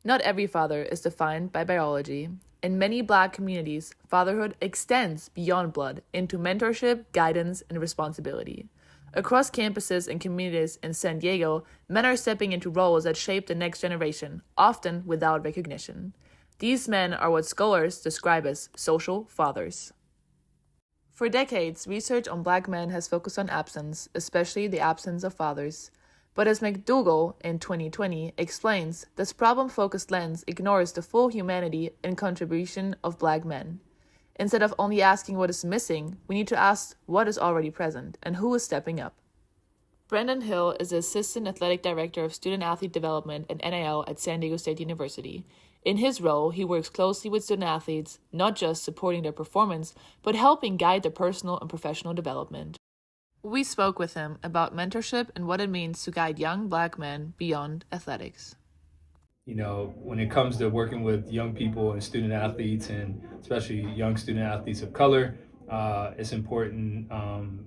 Not every father is defined by biology. In many Black communities, fatherhood extends beyond blood into mentorship, guidance, and responsibility. Across campuses and communities in San Diego, men are stepping into roles that shape the next generation, often without recognition. These men are what scholars describe as social fathers. For decades, research on Black men has focused on absence, especially the absence of fathers. But as McDougal in 2020 explains, this problem-focused lens ignores the full humanity and contribution of Black men. Instead of only asking what is missing, we need to ask what is already present and who is stepping up. Brenden Hill is the Assistant Athletic Director of Student Athlete Development and NIL at San Diego State University. In his role, he works closely with student athletes, not just supporting their performance, but helping guide their personal and professional development. We spoke with him about mentorship and what it means to guide young Black men beyond athletics. You know, when it comes to working with young people and student athletes, and especially young student athletes of color, it's important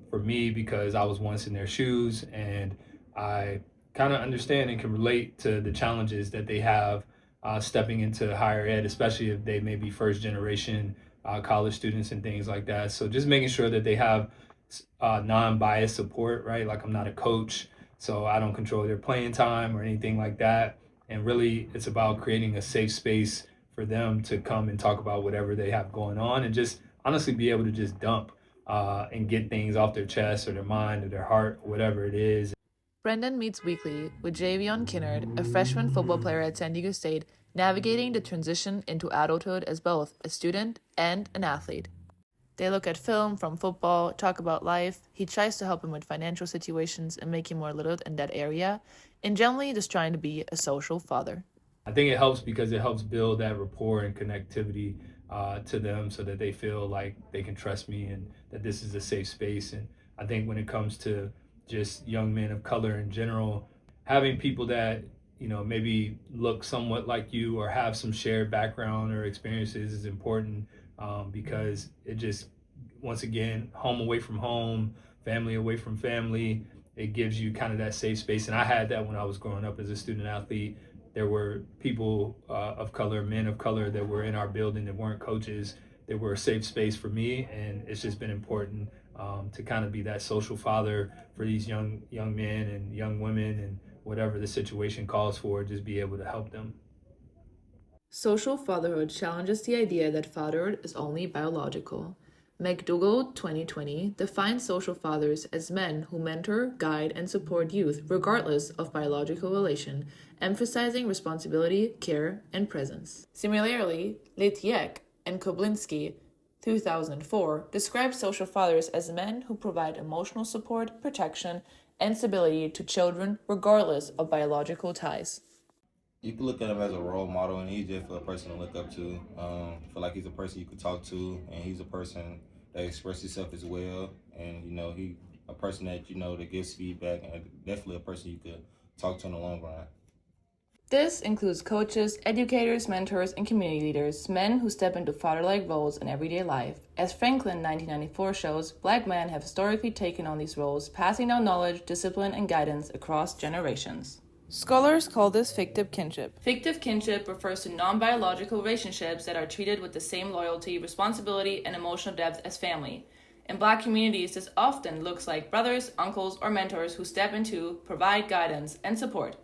for me because I was once in their shoes, and I kind of understand and can relate to the challenges that they have stepping into higher ed, especially if they may be first generation college students and things like that. So just making sure that they have non-biased support, right? Like, I'm not a coach, so I don't control their playing time or anything like that. And really, it's about creating a safe space for them to come and talk about whatever they have going on, and just honestly be able to just dump and get things off their chest or their mind or their heart, whatever it is. Brenden meets weekly with Javion Kinnard, a freshman football player at San Diego State, navigating the transition into adulthood as both a student and an athlete. They look at film from football, talk about life. He tries to help him with financial situations and make him more literate in that area, and generally just trying to be a social father. I think it helps because it helps build that rapport and connectivity to them so that they feel like they can trust me and that this is a safe space. And I think when it comes to just young men of color in general, having people that, you know, maybe look somewhat like you or have some shared background or experiences is important because it just, once again, home away from home, family away from family, it gives you kind of that safe space. And I had that when I was growing up as a student athlete. There were people of color, men of color that were in our building that weren't coaches. They were a safe space for me, and it's just been important to kind of be that social father for these young men and young women, and whatever the situation calls for, just be able to help them. Social fatherhood challenges the idea that fatherhood is only biological. McDougal 2020 defines social fathers as men who mentor, guide, and support youth regardless of biological relation, emphasizing responsibility, care, and presence. Similarly, Letiek and Koblinski 2004 describe social fathers as men who provide emotional support, protection, and stability to children regardless of biological ties. You can look at him as a role model, and he's just a person to look up to. Feel like he's a person you could talk to, and he's a person that expresses himself as well. And he a person that that gives feedback, and definitely a person you could talk to in the long run. This includes coaches, educators, mentors, and community leaders, men who step into father-like roles in everyday life. As Franklin 1994 shows, Black men have historically taken on these roles, passing down knowledge, discipline, and guidance across generations. Scholars call this fictive kinship. Fictive kinship refers to non-biological relationships that are treated with the same loyalty, responsibility, and emotional depth as family. In Black communities, this often looks like brothers, uncles, or mentors who step into, provide guidance, and support.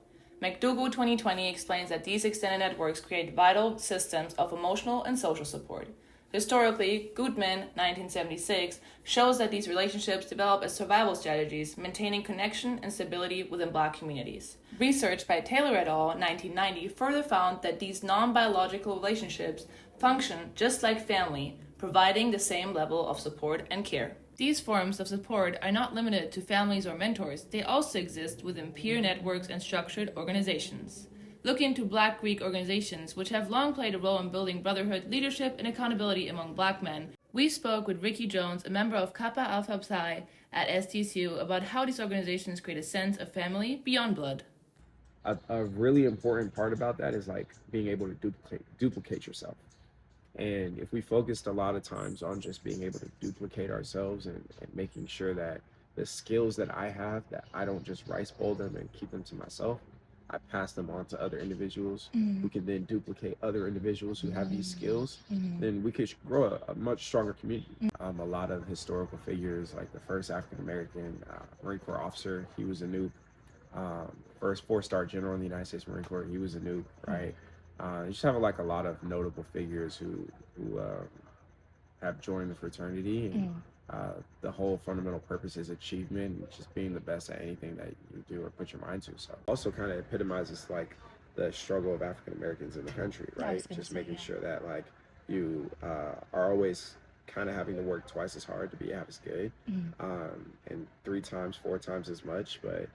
McDougal 2020 explains that these extended networks create vital systems of emotional and social support. Historically, Goodman, 1976, shows that these relationships develop as survival strategies, maintaining connection and stability within Black communities. Research by Taylor et al. 1990 further found that these non-biological relationships function just like family, providing the same level of support and care. These forms of support are not limited to families or mentors. They also exist within peer networks and structured organizations. Look into Black Greek organizations, which have long played a role in building brotherhood, leadership, and accountability among Black men. We spoke with Ricky Jones, a member of Kappa Alpha Psi at SDSU, about how these organizations create a sense of family beyond blood. A really important part about that is being able to duplicate yourself. And if we focused a lot of times on just being able to duplicate ourselves and making sure that the skills that I have, that I don't just rice bowl them and keep them to myself, I pass them on to other individuals who can then duplicate other individuals who have these skills, then we could grow a much stronger community. A lot of historical figures, like the first African-American Marine Corps officer, he was a nuke. First 4-star general in the United States Marine Corps, he was a nuke, right? You just have like a lot of notable figures who have joined the fraternity, and the whole fundamental purpose is achievement and just being the best at anything that you do or put your mind to. So also kind of epitomizes like the struggle of African Americans in the country, right? Just making sure that like you are always kind of having to work twice as hard to be half as good, and 3 times, 4 times as much, but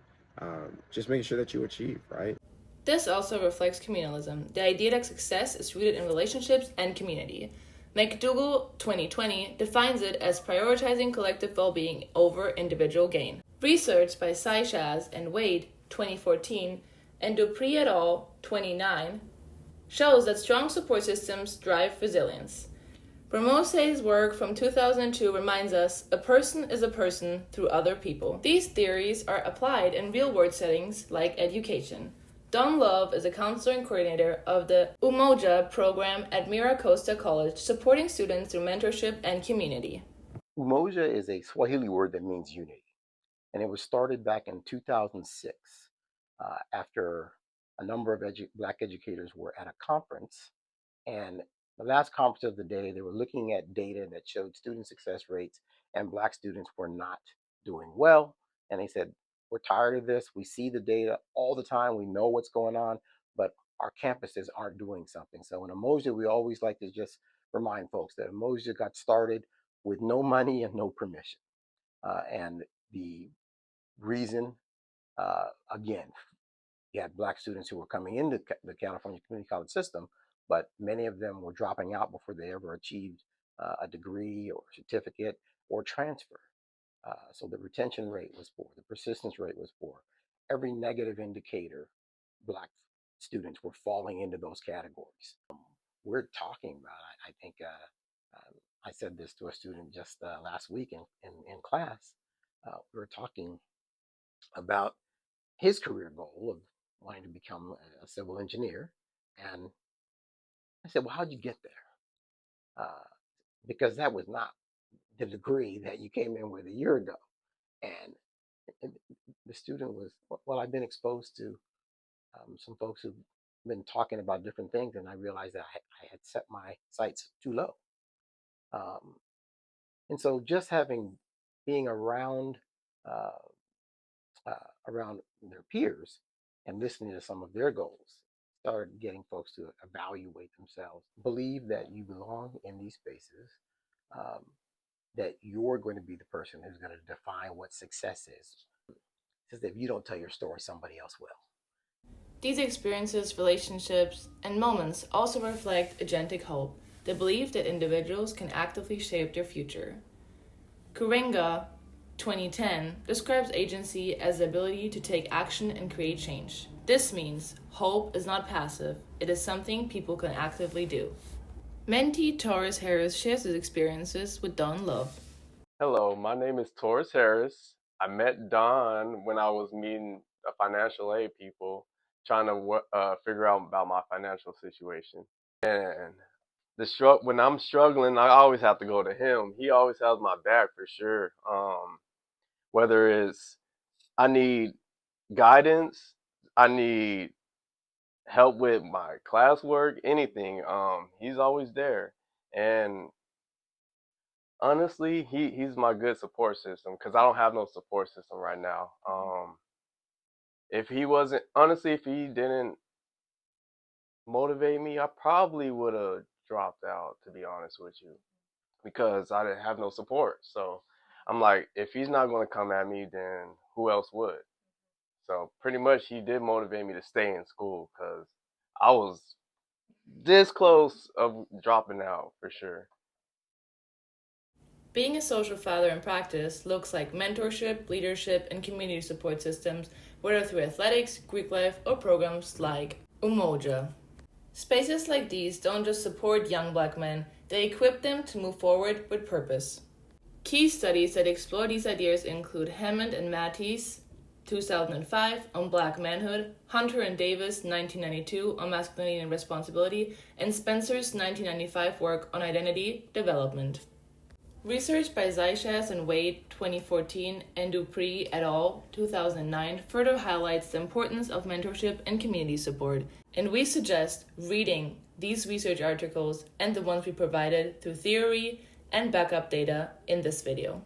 just making sure that you achieve, right? This also reflects communalism, the idea that success is rooted in relationships and community. McDougal 2020 defines it as prioritizing collective well-being over individual gain. Research by Seychaz and Wade 2014 and Dupree et al. 29 shows that strong support systems drive resilience. Ramose's work from 2002 reminds us a person is a person through other people. These theories are applied in real-world settings like education. Don Love is a counselor and coordinator of the Umoja Program at MiraCosta College, supporting students through mentorship and community. Umoja is a Swahili word that means unity, and it was started back in 2006 after a number of Black educators were at a conference. And the last conference of the day, they were looking at data that showed student success rates, and Black students were not doing well. And they said, we're tired of this. We see the data all the time. We know what's going on, but our campuses aren't doing something. So in Umoja, we always like to just remind folks that Umoja got started with no money and no permission. And the reason, again, you had Black students who were coming into the California Community College system, but many of them were dropping out before they ever achieved a degree or certificate or transfer. So the retention rate was poor, the persistence rate was poor. Every negative indicator, Black students were falling into those categories. We're talking about, I think, I said this to a student just last week in class. We were talking about his career goal of wanting to become a civil engineer. And I said, well, how'd you get there? Because that was not the degree that you came in with a year ago. And the student was, well, I've been exposed to some folks who've been talking about different things, and I realized that I had set my sights too low. And so just being around their peers and listening to some of their goals started getting folks to evaluate themselves, believe that you belong in these spaces, that you're going to be the person who's going to define what success is. Because if you don't tell your story, somebody else will. These experiences, relationships, and moments also reflect agentic hope, the belief that individuals can actively shape their future. Kurenga 2010 describes agency as the ability to take action and create change. This means hope is not passive, it is something people can actively do. Mentee Taurus Harris shares his experiences with Don Love. Hello, my name is Taurus Harris. I met Don when I was meeting financial aid people, trying to figure out about my financial situation. And when I'm struggling, I always have to go to him. He always has my back for sure. Whether it's I need guidance, I need help with my classwork, anything, he's always there. And honestly, he's my good support system, because I don't have no support system right now. If he didn't motivate me, I probably would have dropped out, to be honest with you, because I didn't have no support. So I'm like, if he's not going to come at me, then who else would? So pretty much he did motivate me to stay in school, because I was this close of dropping out for sure. Being a social father in practice looks like mentorship, leadership, and community support systems, whether through athletics, Greek life, or programs like Umoja. Spaces like these don't just support young Black men, they equip them to move forward with purpose. Key studies that explore these ideas include Hammond and Matisse 2005 on Black Manhood, Hunter and Davis 1992 on Masculinity and Responsibility, and Spencer's 1995 work on Identity Development. Research by Zeichas and Wade 2014 and Dupree et al. 2009 further highlights the importance of mentorship and community support, and we suggest reading these research articles and the ones we provided through theory and backup data in this video.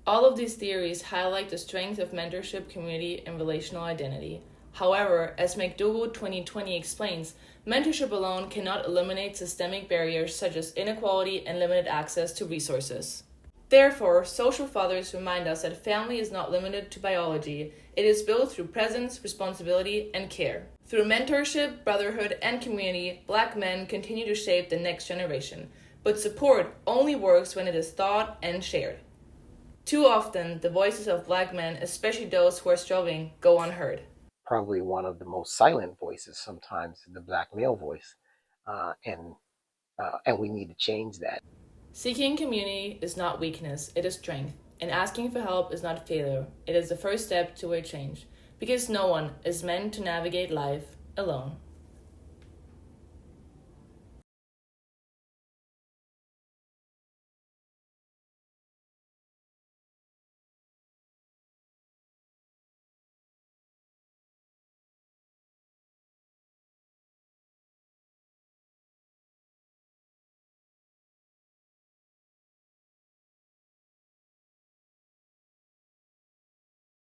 All of these theories highlight the strength of mentorship, community, and relational identity. However, as McDougal 2020 explains, mentorship alone cannot eliminate systemic barriers such as inequality and limited access to resources. Therefore, social fathers remind us that family is not limited to biology. It is built through presence, responsibility, and care. Through mentorship, brotherhood, and community, Black men continue to shape the next generation. But support only works when it is thought and shared. Too often, the voices of Black men, especially those who are struggling, go unheard. Probably one of the most silent voices sometimes is the Black male voice, and we need to change that. Seeking community is not weakness, it is strength. And asking for help is not failure, it is the first step toward change. Because no one is meant to navigate life alone.